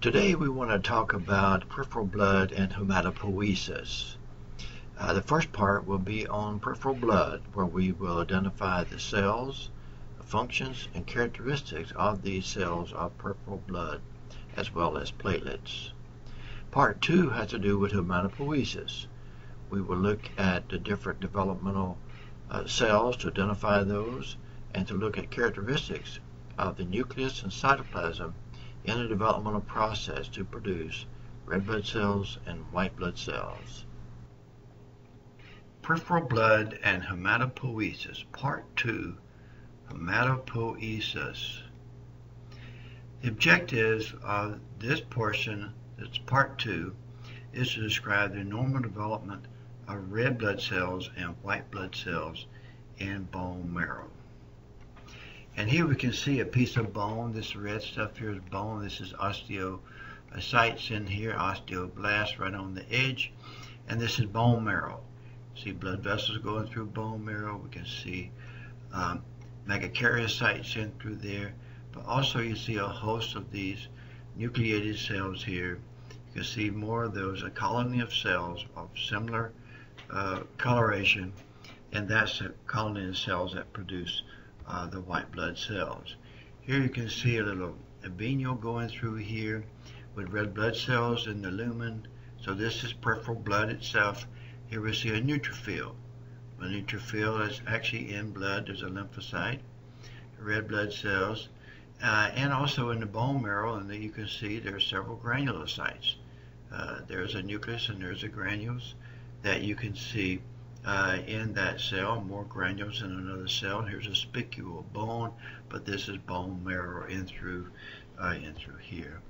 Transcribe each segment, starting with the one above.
Today we want to talk about peripheral blood and hematopoiesis. The first part will be on peripheral blood, where we will identify the cells, the functions, and characteristics of these cells of peripheral blood, as well as platelets. Part 2 has to do with hematopoiesis. We will look at the different developmental cells to identify those and to look at characteristics of the nucleus and cytoplasm in the developmental process to produce red blood cells and white blood cells. Peripheral blood and hematopoiesis, Part 2, Hematopoiesis. The objectives of this portion, that's Part 2, is to describe the normal development of red blood cells and white blood cells in bone marrow. And here we can see a piece of bone. This red stuff here is bone. This is osteocytes in here, osteoblasts right on the edge. And this is bone marrow. See blood vessels going through bone marrow. We can see megakaryocytes in through there. But also you see a host of these nucleated cells here. You can see more of those, a colony of cells of similar coloration. And that's a colony of cells that produce the white blood cells. Here you can see a little venule going through here with red blood cells in the lumen. So this is peripheral blood itself. Here we see a neutrophil. A neutrophil is actually in blood. There's a lymphocyte, red blood cells, and also in the bone marrow. And then you can see there are several granulocytes. There's a nucleus and there's a granules that you can see in that cell, more granules in another cell. Here's a spicule bone, but this is bone marrow in through here.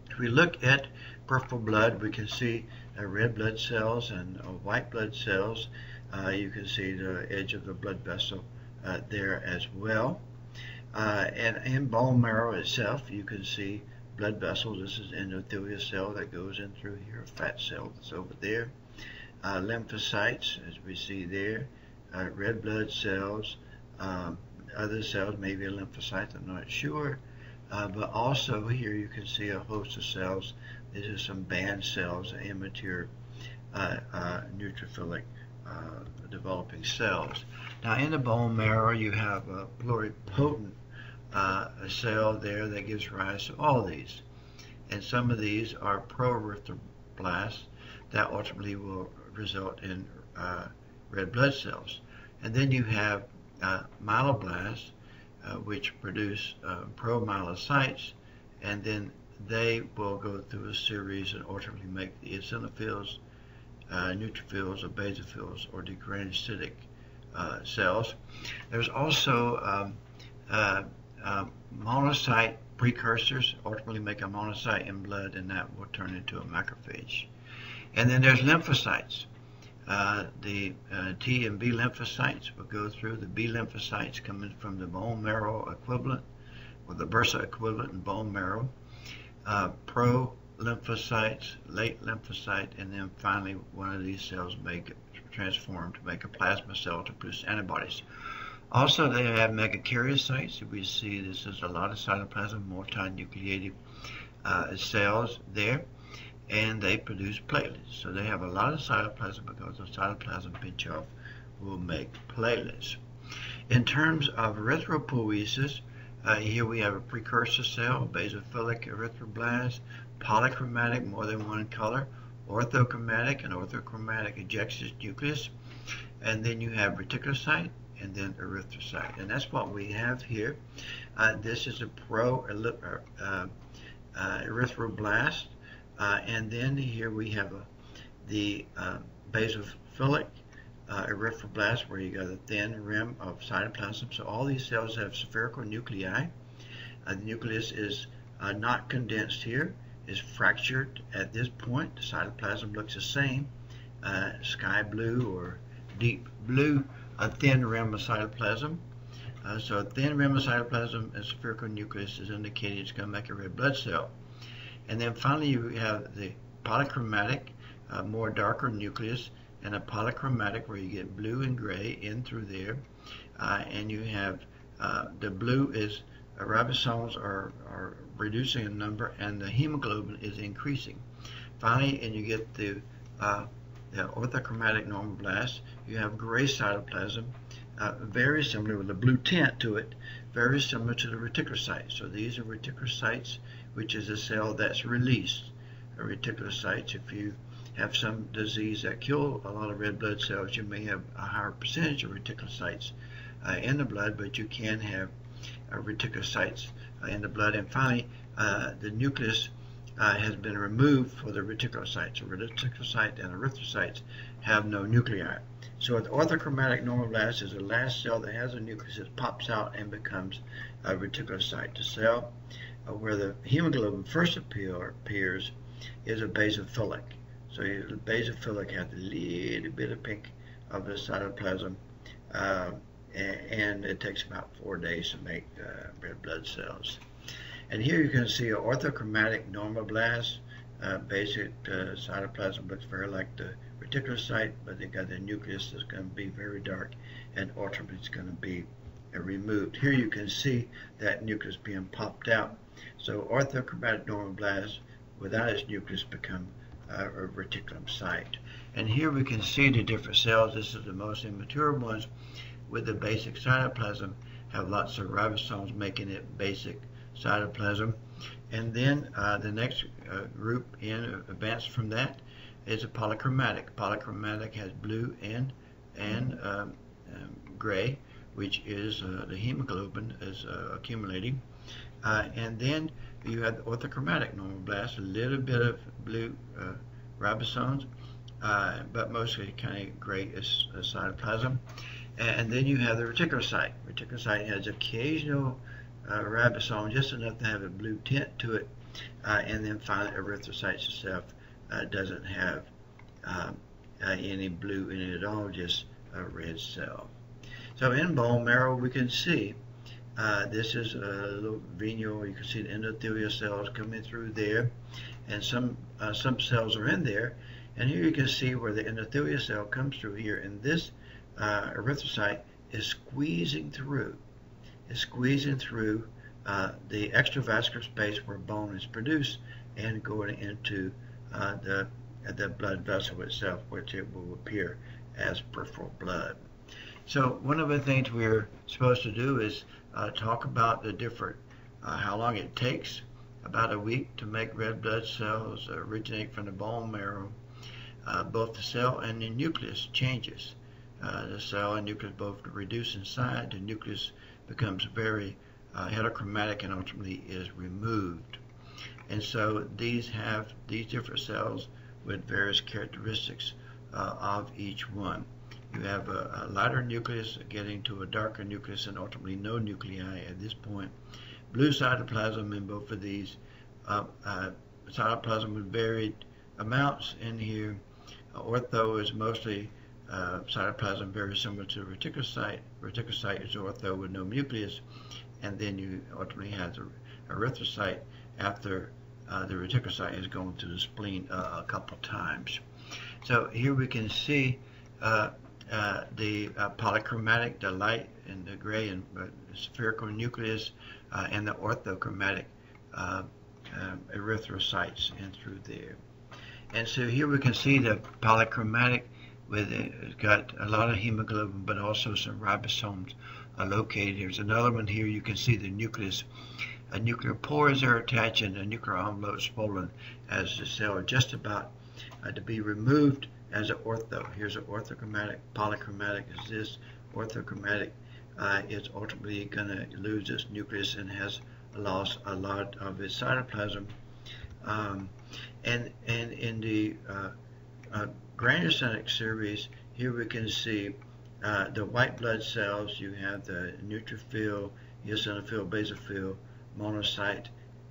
If we look at peripheral blood, we can see red blood cells and white blood cells. You can see the edge of the blood vessel there as well. And in bone marrow itself, you can see blood vessels. This is endothelial cell that goes in through here, a fat cell that's over there. Lymphocytes, as we see there, red blood cells, other cells, maybe a lymphocyte, I'm not sure, but also here you can see a host of cells. These are some band cells, immature neutrophilic developing cells. Now in the bone marrow you have a pluripotent cell there that gives rise to all these, and some of these are pro-erythroblasts that ultimately will result in red blood cells. And then you have myeloblasts, which produce promyelocytes, and then they will go through a series and ultimately make the eosinophils, neutrophils, or basophils, or the granulocytic cells. There's also monocyte precursors, ultimately make a monocyte in blood, and that will turn into a macrophage. And then there's lymphocytes. The T and B lymphocytes will go through. The B lymphocytes coming from the bone marrow equivalent, or the bursa equivalent in bone marrow. Pro lymphocytes, late lymphocyte, and then finally one of these cells may transform to make a plasma cell to produce antibodies. Also, they have megakaryocytes. We see this is a lot of cytoplasm, multinucleated cells there. And they produce platelets. So they have a lot of cytoplasm because the cytoplasm pinch-off will make platelets. In terms of erythropoiesis, here we have a precursor cell, basophilic erythroblast, polychromatic, more than one color, orthochromatic, and orthochromatic ejections nucleus, and then you have reticulocyte, and then erythrocyte. And that's what we have here. This is a pro-erythroblast. And then here we have the basophilic erythroblasts, where you got a thin rim of cytoplasm. So all these cells have spherical nuclei. The nucleus is not condensed here, is fractured at this point. The cytoplasm looks the same, sky blue or deep blue, a thin rim of cytoplasm. So a thin rim of cytoplasm and spherical nucleus is indicating it's going to make a red blood cell. And then finally you have the polychromatic, more darker nucleus, and a polychromatic where you get blue and gray in through there. And you have the blue is ribosomes are reducing in number, and the hemoglobin is increasing. Finally, and you get the orthochromatic normoblast. You have gray cytoplasm, very similar with a blue tint to it, very similar to the reticulocyte. So these are reticulocytes, which is a cell that's released. Reticulocytes, if you have some disease that kill a lot of red blood cells, you may have a higher percentage of reticulocytes in the blood, but you can have reticulocytes in the blood. And finally, the nucleus has been removed for the reticulocytes. So reticulocyte and erythrocytes have no nuclei. So the orthochromatic normoblast is the last cell that has a nucleus that pops out and becomes a reticulocyte. The cell where the hemoglobin first appears is a basophilic. So the basophilic has a little bit of pink of the cytoplasm, and it takes about 4 days to make red blood cells. And here you can see an orthochromatic normoblast. Basic cytoplasm looks very like the reticulocyte, but they got the nucleus that's going to be very dark, and ultimately it's going to be removed. Here you can see that nucleus being popped out. So orthochromatic normoblast without its nucleus become a reticulocyte. And here we can see the different cells. This is the most immature ones with the basic cytoplasm, have lots of ribosomes making it basic cytoplasm. And then the next group in advanced from that is a polychromatic. Polychromatic has blue and gray, which is the hemoglobin is accumulating. And then you have the orthochromatic normoblast, a little bit of blue ribosomes, but mostly kind of gray cytoplasm. And then you have the reticulocyte. Reticulocyte has occasional ribosome, just enough to have a blue tint to it. And then finally, erythrocytes itself doesn't have any blue in it at all, just a red cell. So in bone marrow, we can see this is a little venule. You can see the endothelial cells coming through there, and some cells are in there. And here you can see where the endothelial cell comes through here, and this erythrocyte is squeezing through. It's squeezing through the extravascular space where bone is produced and going into the blood vessel itself, which it will appear as peripheral blood. So one of the things we're supposed to do is talk about the different, how long it takes, about a week to make red blood cells originate from the bone marrow. Both the cell and the nucleus changes. The cell and nucleus both reduce in size. The nucleus becomes very heterochromatic and ultimately is removed. And so these have these different cells with various characteristics of each one. You have a lighter nucleus getting to a darker nucleus and ultimately no nuclei at this point. Blue cytoplasm in both of these. Cytoplasm with varied amounts in here. Ortho is mostly cytoplasm very similar to reticulocyte. Reticulocyte is ortho with no nucleus. And then you ultimately have the erythrocyte after the reticulocyte has gone to the spleen a couple times. So here we can see the polychromatic, the light and the gray and spherical nucleus, and the orthochromatic erythrocytes in through there. And so here we can see the polychromatic with it's got a lot of hemoglobin, but also some ribosomes located. There's another one here. You can see the nucleus. Nuclear pores are attached and the nuclear envelope swollen as the cell just about to be removed as an ortho. Here's an orthochromatic. Polychromatic is this. Orthochromatic is ultimately going to lose its nucleus and has lost a lot of its cytoplasm. And in the granulocytic series, here we can see the white blood cells. You have the neutrophil, eosinophil, basophil, monocyte,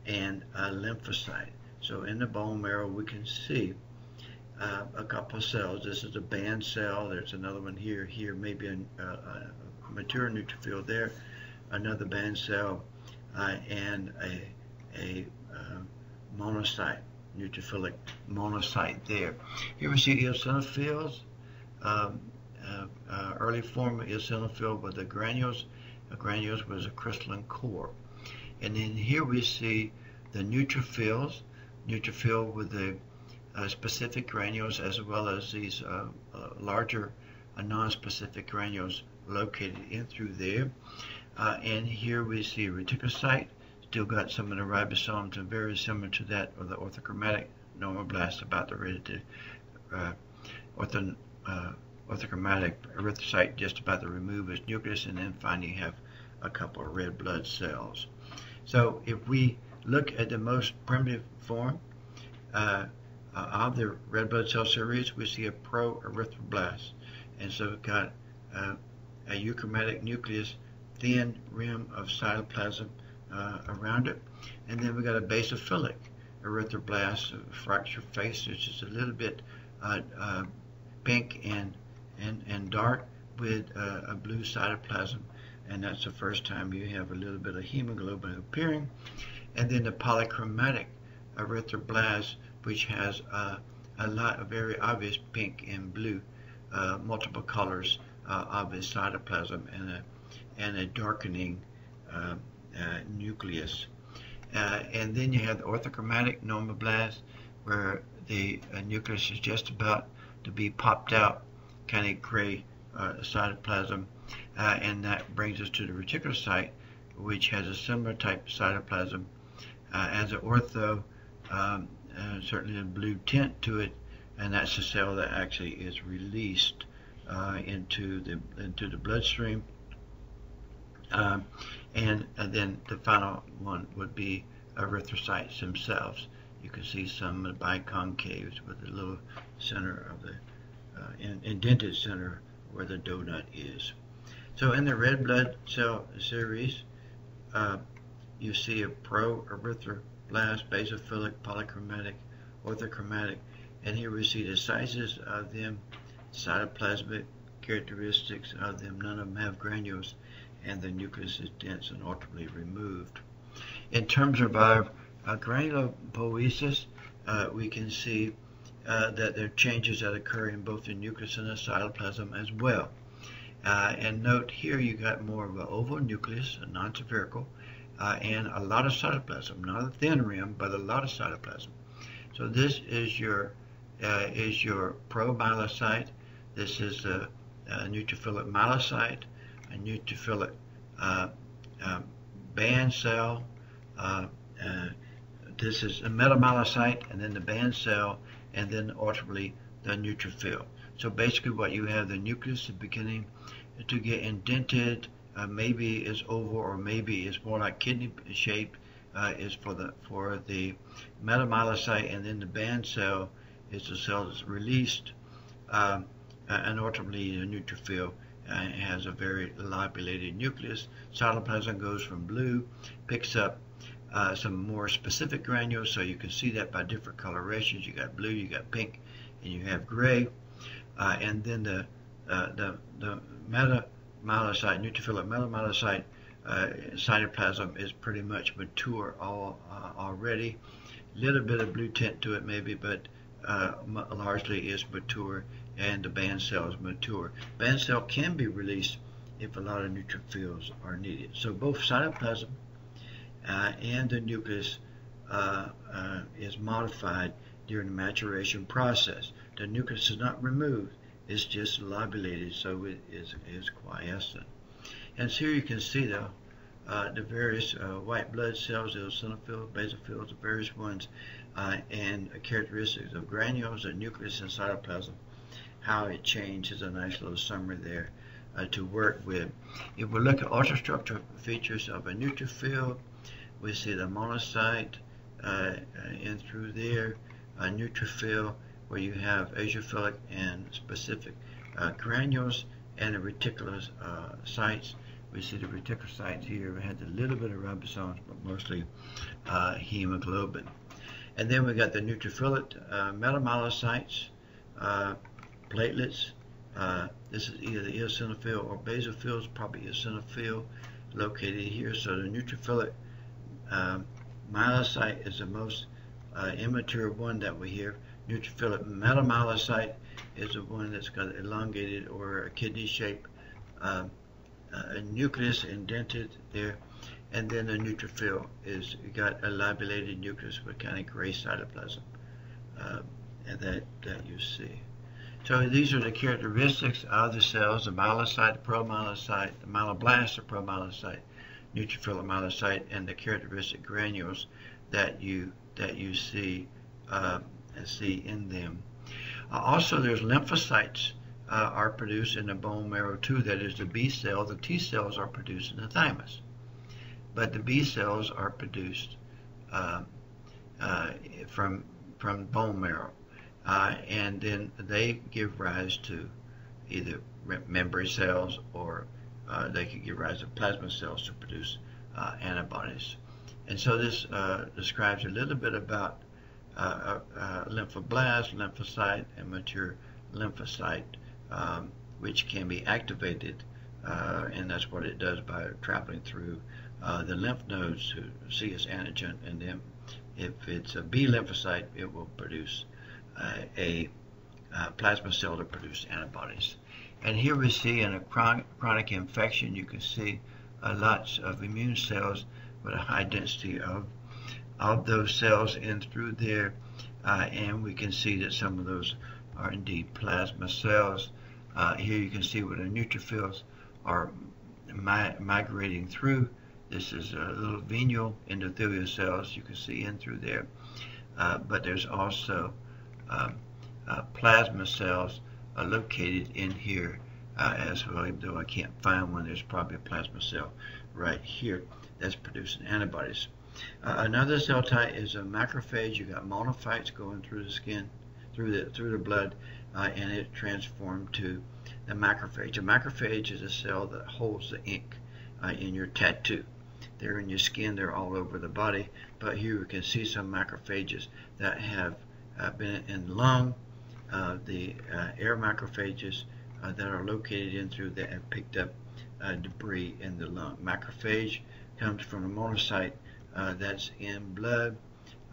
and lymphocyte. So in the bone marrow, we can see a couple of cells. This is a band cell. There's another one here. Here, maybe a mature neutrophil there. Another band cell, and a monocyte, neutrophilic monocyte there. Here we see eosinophils, early form of eosinophil with the granules. The granules was a crystalline core. And then here we see the neutrophils with the specific granules, as well as these larger non-specific granules located in through there. And here we see reticulocyte, still got some of the ribosomes, and very similar to that of the orthochromatic normoblast, about ready to orthochromatic erythrocyte, just about to remove its nucleus, and then finally have a couple of red blood cells. So if we look at the most primitive form of the red blood cell series, we see a pro-erythroblast. And so we've got a euchromatic nucleus, thin rim of cytoplasm around it. And then we've got a basophilic erythroblast, a fracture face, which is a little bit pink and dark with a blue cytoplasm. And that's the first time you have a little bit of hemoglobin appearing. And then the polychromatic erythroblast, which has a lot of very obvious pink and blue, multiple colors of its cytoplasm, and a darkening nucleus. And then you have the orthochromatic normoblast, where the nucleus is just about to be popped out, kind of gray cytoplasm. And that brings us to the reticulocyte, which has a similar type of cytoplasm as an ortho, certainly a blue tint to it, and that's the cell that actually is released into the bloodstream. And then the final one would be erythrocytes themselves. You can see some of the biconcaves with the little center of the indented center where the donut is. So in the red blood cell series, you see a pro-erythroblast, basophilic, polychromatic, orthochromatic, and here we see the sizes of them, cytoplasmic characteristics of them. None of them have granules, and the nucleus is dense and ultimately removed. In terms of our granulopoiesis, we can see that there are changes that occur in both the nucleus and the cytoplasm as well. And note here you got more of an oval nucleus, a non-spherical, and a lot of cytoplasm, not a thin rim, but a lot of cytoplasm. So this is your promyelocyte. This is a neutrophilic myelocyte, a neutrophilic band cell. This is a metamyelocyte, and then the band cell, and then ultimately the neutrophil. So basically what you have, the nucleus is beginning to get indented, maybe is oval or maybe is more like kidney shaped, is for the metamyelocyte, and then the band cell is the cell that's released, and ultimately the neutrophil has a very lobulated nucleus. Cytoplasm goes from blue, picks up some more specific granules, so you can see that by different colorations. You got blue, you got pink, and you have gray. And then the metamyelocyte, neutrophilic metamyelocyte cytoplasm is pretty much mature already. A little bit of blue tint to it maybe, but largely is mature, and the band cell is mature. Band cell can be released if a lot of neutrophils are needed. So both cytoplasm and the nucleus is modified during the maturation process. The nucleus is not removed, it's just lobulated, so it is quiescent. And so here you can see the various white blood cells, eosinophils, basophils, the various ones, and characteristics of granules, the nucleus, and cytoplasm, how it changes. A nice little summary there to work with. If we look at ultrastructural features of a neutrophil, we see the monocyte in through there, a neutrophil where you have eosinophilic and specific granules, and the reticulocytes. We see the reticulocytes here. We had a little bit of ribosomes, but mostly hemoglobin. And then we got the neutrophilic metamyelocytes, platelets. This is either the eosinophil or basophils, probably eosinophil located here. So the neutrophilic myelocyte is the most immature one that we have. Neutrophilic metamyelocyte is the one that's got elongated or a kidney shape nucleus indented there, and then the neutrophil is got a lobulated nucleus with kind of gray cytoplasm, and that you see. So these are the characteristics of the cells: the myelocyte, the promyelocyte, the myeloblast, the promyelocyte, neutrophil myelocyte, and the characteristic granules that you see in them. Also, there's lymphocytes are produced in the bone marrow too. That is the B cell. The T cells are produced in the thymus, but the B cells are produced from bone marrow, and then they give rise to either membrane cells, or they can give rise to plasma cells to produce antibodies. And so this describes a little bit about lymphoblast, lymphocyte, and mature lymphocyte, which can be activated, and that's what it does by traveling through the lymph nodes to see its antigen, and then if it's a B lymphocyte, it will produce a plasma cell to produce antibodies. And here we see in a chronic infection, you can see lots of immune cells with a high density of those cells in through there, and we can see that some of those are indeed plasma cells. Here you can see where the neutrophils are migrating through. This is little venule endothelial cells you can see in through there, but there's also plasma cells located in here as well. Even though I can't find one, there's probably a plasma cell right here that's producing antibodies. Another cell type is a macrophage. You got monophytes going through the skin, through the blood, and it transformed to the macrophage. A macrophage is a cell that holds the ink in your tattoo. They're in your skin, they're all over the body, but here you can see some macrophages that have been in the lung, the air macrophages that are located in through that have picked up debris in the lung. Macrophage comes from a monocyte that's in blood,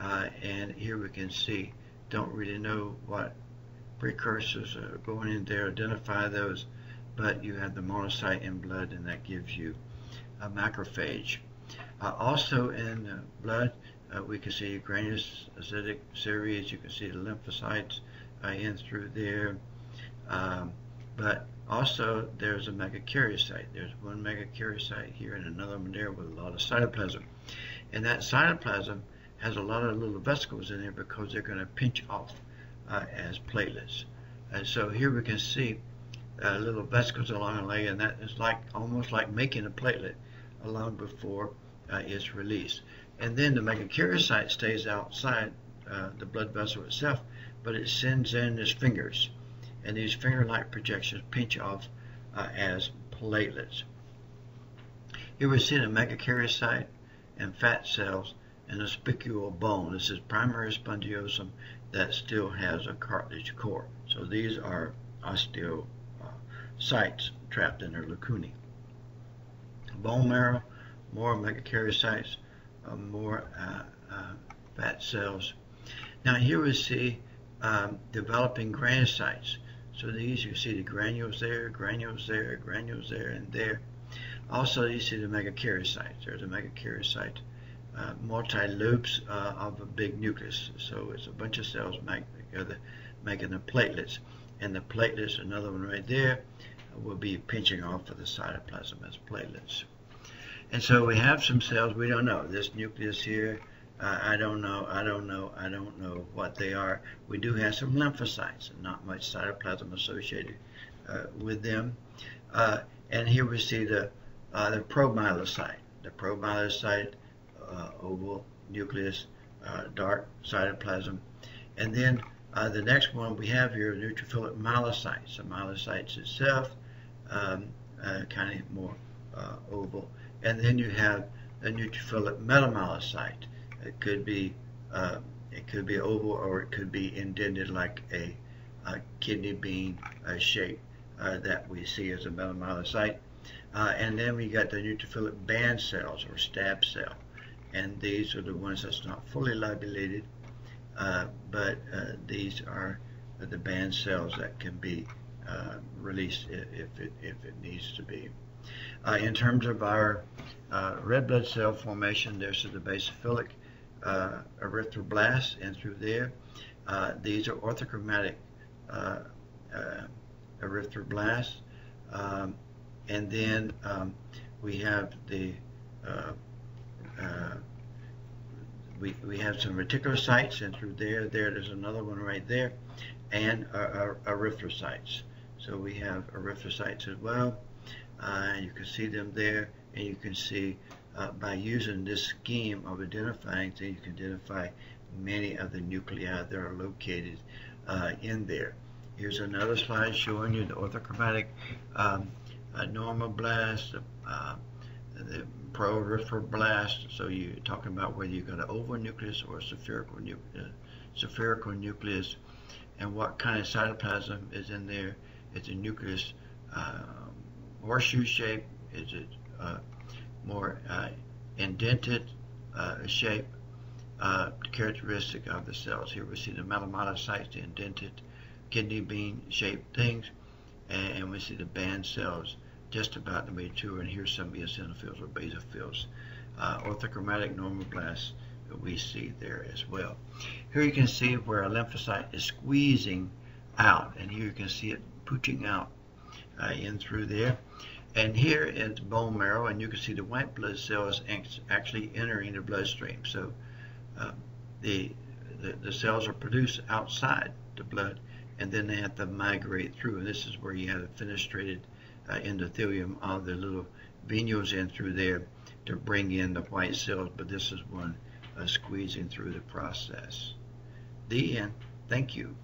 and here we can see, don't really know what precursors are going in there, identify those, but you have the monocyte in blood, and that gives you a macrophage. Also in blood, we can see granulocytic series. You can see the lymphocytes in through there, but also there's a megakaryocyte. There's one megakaryocyte here and another one there with a lot of cytoplasm, and that cytoplasm has a lot of little vesicles in there because they're going to pinch off as platelets. And so here we can see little vesicles along the leg, and that is almost like making a platelet long before it's released. And then the megakaryocyte stays outside the blood vessel itself, but it sends in its fingers, and these finger-like projections pinch off as platelets. Here we see the megakaryocyte and fat cells and a spicular bone. This is primary spongiosum that still has a cartilage core. So these are osteocytes trapped in their lacunae. Bone marrow, more megakaryocytes, more fat cells. Now here we see developing granulocytes. So these, you see the granules there, granules there, granules there, and there. Also, you see the megakaryocytes. There's a megakaryocyte, multi-loops of a big nucleus. So it's a bunch of cells together making the platelets. And the platelets, another one right there, will be pinching off of the cytoplasm as platelets. And so we have some cells we don't know. This nucleus here, I don't know what they are. We do have some lymphocytes and not much cytoplasm associated with them. And here we see the promyelocyte. The promyelocyte, oval nucleus, dark cytoplasm. And then the next one we have here, neutrophilic myelocytes. The myelocytes itself, kind of more oval. And then you have a neutrophilic metamyelocyte. It could be oval, or it could be indented like a kidney bean shape that we see as a metamyelocyte. And then we got the neutrophilic band cells or stab cell, and these are the ones that's not fully lobulated, but these are the band cells that can be released if it needs to be. In terms of our red blood cell formation, there's the basophilic erythroblasts in through there. These are orthochromatic erythroblasts. And then we have the we have some reticulocytes in through there. There's another one right there, and erythrocytes. So we have erythrocytes as well. You can see them there, and you can see by using this scheme of identifying things, you can identify many of the nuclei that are located in there. Here's another slide showing you the orthochromatic normoblasts, the proerythroblast. So you're talking about whether you've got an oval nucleus or a spherical nucleus, and what kind of cytoplasm is in there. Is the nucleus horseshoe shape? Is it more indented shape? Characteristic of the cells. Here we see the metamonocytes, the indented kidney bean shaped things, and we see the band cells just about to mature, and here's some eosinophils or basophils. Orthochromatic normoblasts that we see there as well. Here you can see where a lymphocyte is squeezing out, and here you can see it pooching out in through there. And here is bone marrow, and you can see the white blood cells actually entering the bloodstream. So the cells are produced outside the blood, and then they have to migrate through. And this is where you have a fenestrated endothelium of the little venules in through there to bring in the white cells. But this is one squeezing through the process. The end. Thank you.